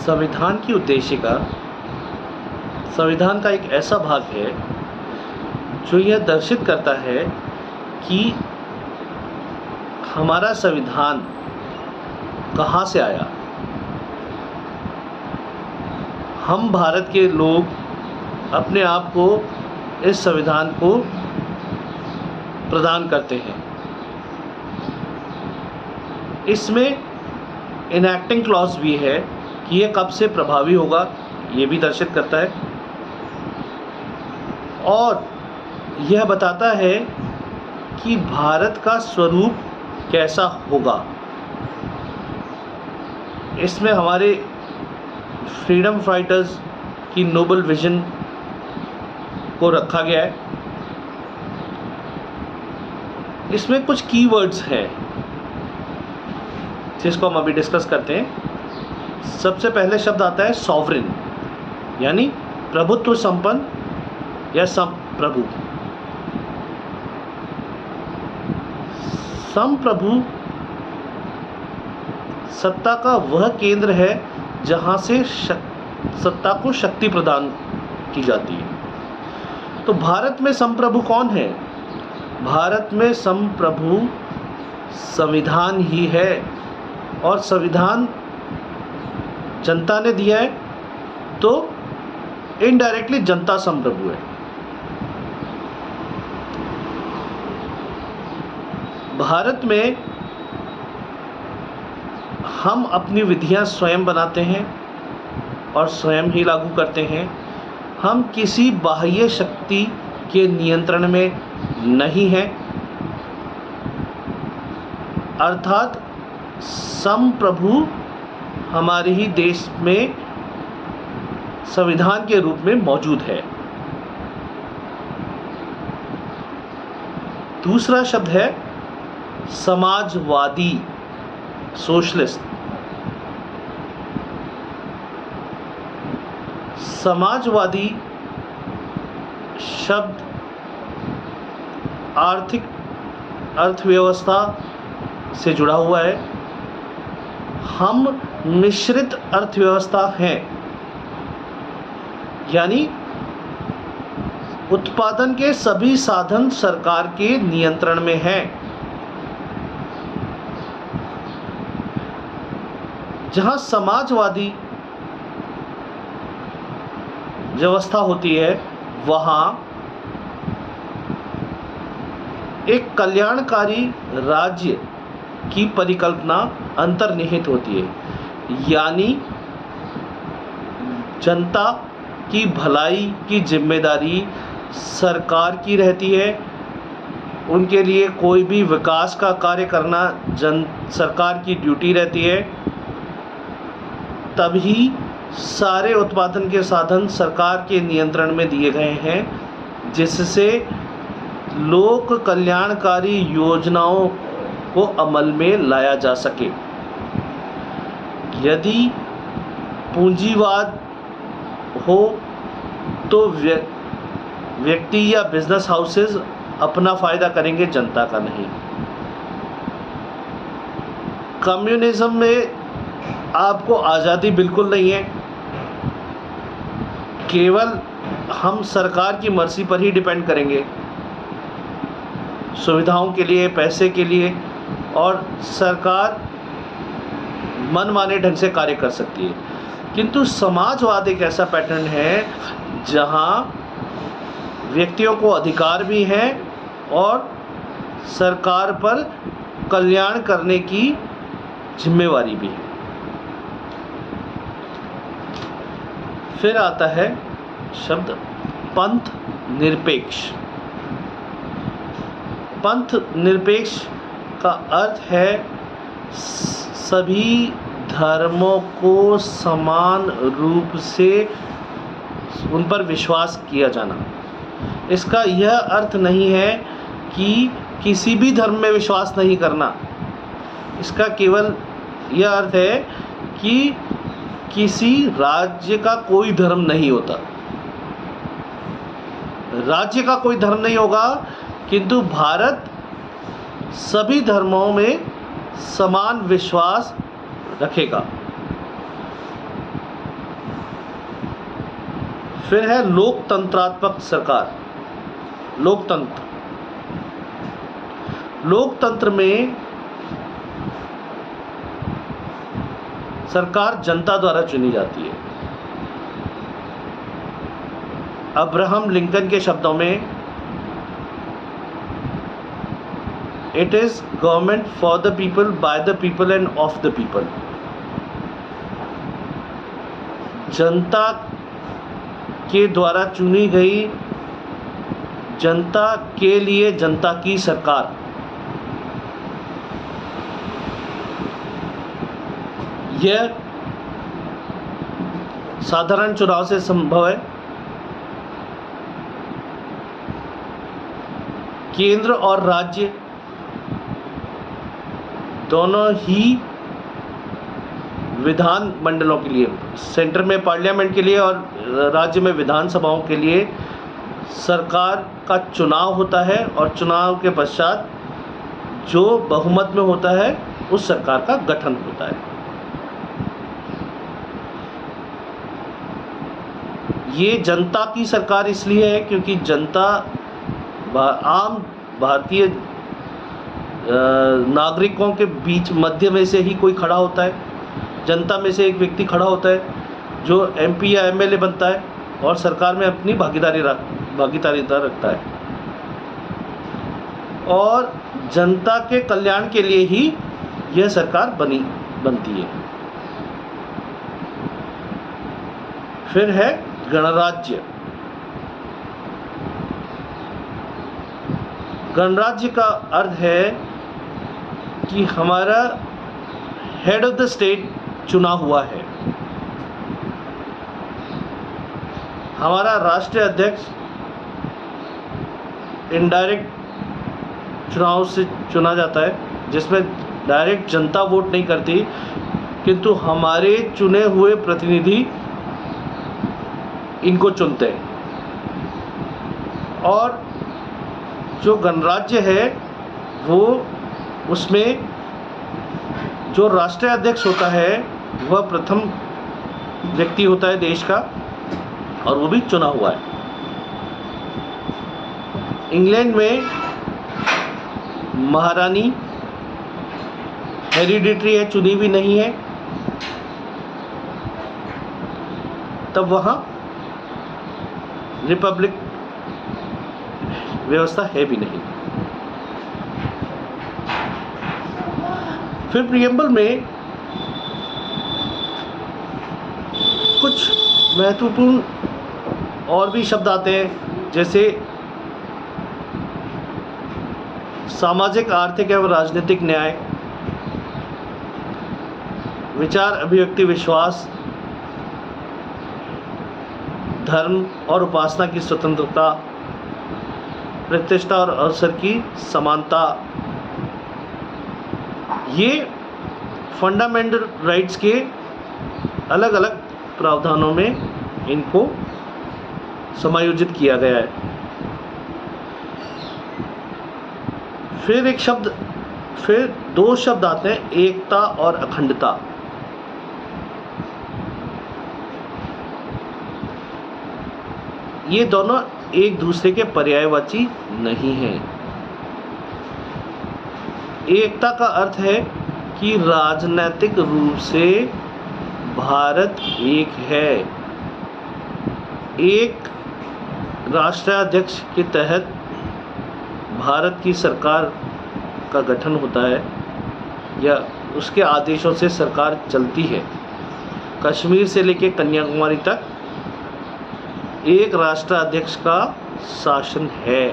संविधान की उद्देशिका संविधान का एक ऐसा भाग है जो यह दर्शित करता है कि हमारा संविधान कहाँ से आया। हम भारत के लोग अपने आप को इस संविधान को प्रदान करते हैं। इसमें इनैक्टिंग क्लॉज भी है कि यह कब से प्रभावी होगा, ये भी दर्शित करता है और यह बताता है कि भारत का स्वरूप कैसा होगा। इसमें हमारे फ्रीडम फाइटर्स की नोबल विजन को रखा गया है। इसमें कुछ कीवर्ड्स हैं जिसको हम अभी डिस्कस करते हैं। सबसे पहले शब्द आता है सॉवरेन, यानी प्रभुत्व संपन्न या संप्रभु। संप्रभु सत्ता का वह केंद्र है जहां से सत्ता को शक्ति प्रदान की जाती है। तो भारत में संप्रभु कौन है? भारत में संप्रभु संविधान ही है और संविधान जनता ने दिया है, तो इनडायरेक्टली जनता संप्रभु है। भारत में हम अपनी विधियां स्वयं बनाते हैं और स्वयं ही लागू करते हैं। हम किसी बाह्य शक्ति के नियंत्रण में नहीं हैं, अर्थात संप्रभु हमारे ही देश में संविधान के रूप में मौजूद है। दूसरा शब्द है समाजवादी, सोशलिस्ट। समाजवादी शब्द आर्थिक अर्थव्यवस्था से जुड़ा हुआ है। हम मिश्रित अर्थव्यवस्था हैं, यानी उत्पादन के सभी साधन सरकार के नियंत्रण में हैं। जहां समाजवादी व्यवस्था होती है वहां एक कल्याणकारी राज्य की परिकल्पना अंतर्निहित होती है, यानी जनता की भलाई की जिम्मेदारी सरकार की रहती है। उनके लिए कोई भी विकास का कार्य करना सरकार की ड्यूटी रहती है। तभी सारे उत्पादन के साधन सरकार के नियंत्रण में दिए गए हैं, जिससे लोक कल्याणकारी योजनाओं को अमल में लाया जा सके। यदि पूंजीवाद हो तो व्यक्ति या बिजनेस हाउसेस अपना फायदा करेंगे, जनता का नहीं। कम्युनिज्म में आपको आज़ादी बिल्कुल नहीं है, केवल हम सरकार की मर्जी पर ही डिपेंड करेंगे, सुविधाओं के लिए, पैसे के लिए, और सरकार मनमाने ढंग से कार्य कर सकती है। किंतु समाजवाद एक ऐसा पैटर्न है जहां व्यक्तियों को अधिकार भी हैं और सरकार पर कल्याण करने की जिम्मेवारी भी है। फिर आता है शब्द पंथ निरपेक्ष। पंथ निरपेक्ष का अर्थ है सभी धर्मों को समान रूप से उन पर विश्वास किया जाना। इसका यह अर्थ नहीं है कि किसी भी धर्म में विश्वास नहीं करना। इसका केवल यह अर्थ है कि किसी राज्य का कोई धर्म नहीं होता, राज्य का कोई धर्म नहीं होगा, किंतु भारत सभी धर्मों में समान विश्वास रखेगा। फिर है लोकतंत्रात्मक सरकार। लोकतंत्र में सरकार जनता द्वारा चुनी जाती है। अब्राहम लिंकन के शब्दों में, it is government for the people, by the people end of the people. जनता के द्वारा चुनी गई, जनता के लिए जनता की सरकार। यह साधारण चुनाव से संभव है। केंद्र और राज्य दोनों ही विधान मंडलों के लिए, सेंटर में पार्लियामेंट के लिए और राज्य में विधानसभाओं के लिए सरकार का चुनाव होता है, और चुनाव के पश्चात जो बहुमत में होता है उस सरकार का गठन होता है। ये जनता की सरकार इसलिए है क्योंकि जनता, आम भारतीय नागरिकों के बीच मध्य में से ही कोई खड़ा होता है। जनता में से एक व्यक्ति खड़ा होता है जो एमपी या एमएलए बनता है और सरकार में अपनी भागीदारी रखता है, और जनता के कल्याण के लिए ही यह सरकार बनती है। फिर है गणराज्य। गणराज्य का अर्थ है कि हमारा हेड ऑफ द स्टेट चुना हुआ है। हमारा राष्ट्रीय अध्यक्ष इनडायरेक्ट चुनाव से चुना जाता है, जिसमें डायरेक्ट जनता वोट नहीं करती, किंतु हमारे चुने हुए प्रतिनिधि इनको चुनते हैं। और जो गणराज्य है वो, उसमें जो राष्ट्रीय अध्यक्ष होता है वह प्रथम व्यक्ति होता है देश का, और वो भी चुना हुआ है। इंग्लैंड में महारानी हेरिडिटरी है, चुनी हुई नहीं है, तब वहाँ रिपब्लिक व्यवस्था है भी नहीं। फिर प्रियम्बल में कुछ महत्वपूर्ण और भी शब्द आते हैं, जैसे सामाजिक, आर्थिक एवं राजनीतिक न्याय, विचार, अभिव्यक्ति, विश्वास, धर्म और उपासना की स्वतंत्रता, प्रतिष्ठा और अवसर की समानता। ये फंडामेंटल राइट्स के अलग अलग प्रावधानों में इनको समायोजित किया गया है। फिर दो शब्द आते हैं, एकता और अखंडता। ये दोनों एक दूसरे के पर्यायवाची नहीं हैं। एकता का अर्थ है कि राजनीतिक रूप से भारत एक है। एक राष्ट्राध्यक्ष के तहत भारत की सरकार का गठन होता है, या उसके आदेशों से सरकार चलती है। कश्मीर से लेकर कन्याकुमारी तक एक राष्ट्राध्यक्ष का शासन है।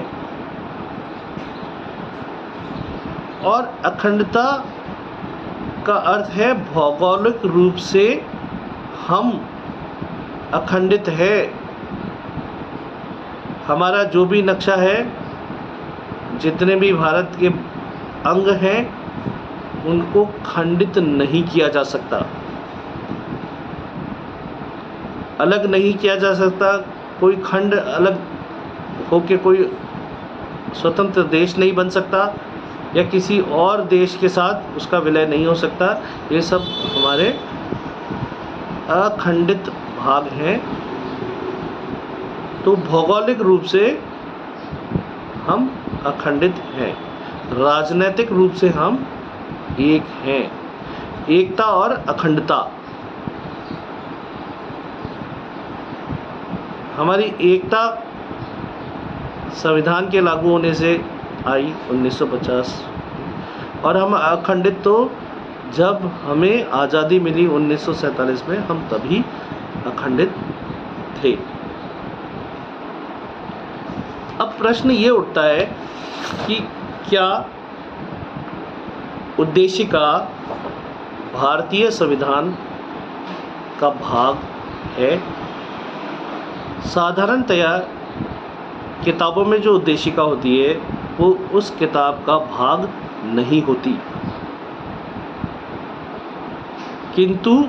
और अखंडता का अर्थ है भौगोलिक रूप से हम अखंडित है। हमारा जो भी नक्शा है, जितने भी भारत के अंग हैं, उनको खंडित नहीं किया जा सकता, अलग नहीं किया जा सकता। कोई खंड अलग होके कोई स्वतंत्र देश नहीं बन सकता, या किसी और देश के साथ उसका विलय नहीं हो सकता। ये सब हमारे अखंडित भाग हैं। तो भौगोलिक रूप से हम अखंडित हैं, राजनीतिक रूप से हम एक हैं। एकता और अखंडता, हमारी एकता संविधान के लागू होने से आई 1950, और हम अखंडित तो जब हमें आज़ादी मिली 1947 में, हम तभी अखंडित थे। अब प्रश्न ये उठता है कि क्या उद्देशिका भारतीय संविधान का भाग है? साधारणतया किताबों में जो उद्देशिका होती है वो उस किताब का भाग नहीं होती, किंतु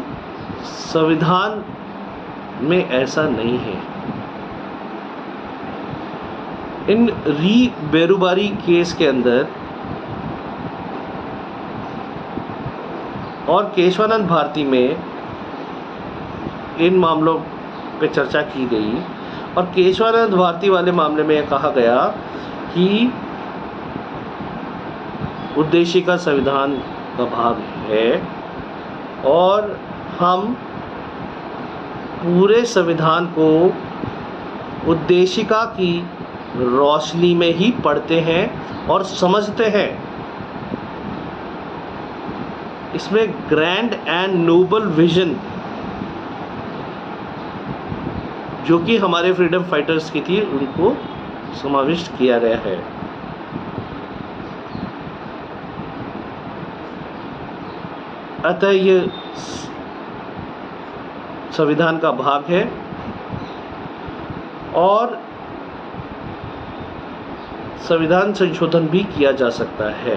संविधान में ऐसा नहीं है। इन री बेरुबारी केस के अंदर और केशवानंद भारती में इन मामलों पे चर्चा की गई, और केशवानंद भारती वाले मामले में कहा गया कि उद्देशिका संविधान का भाग है और हम पूरे संविधान को उद्देशिका की रोशनी में ही पढ़ते हैं और समझते हैं। इसमें ग्रैंड एंड नोबल विजन जो कि हमारे फ्रीडम फाइटर्स की थी, उनको समाविष्ट किया गया है। अतः ये संविधान का भाग है और संविधान संशोधन भी किया जा सकता है।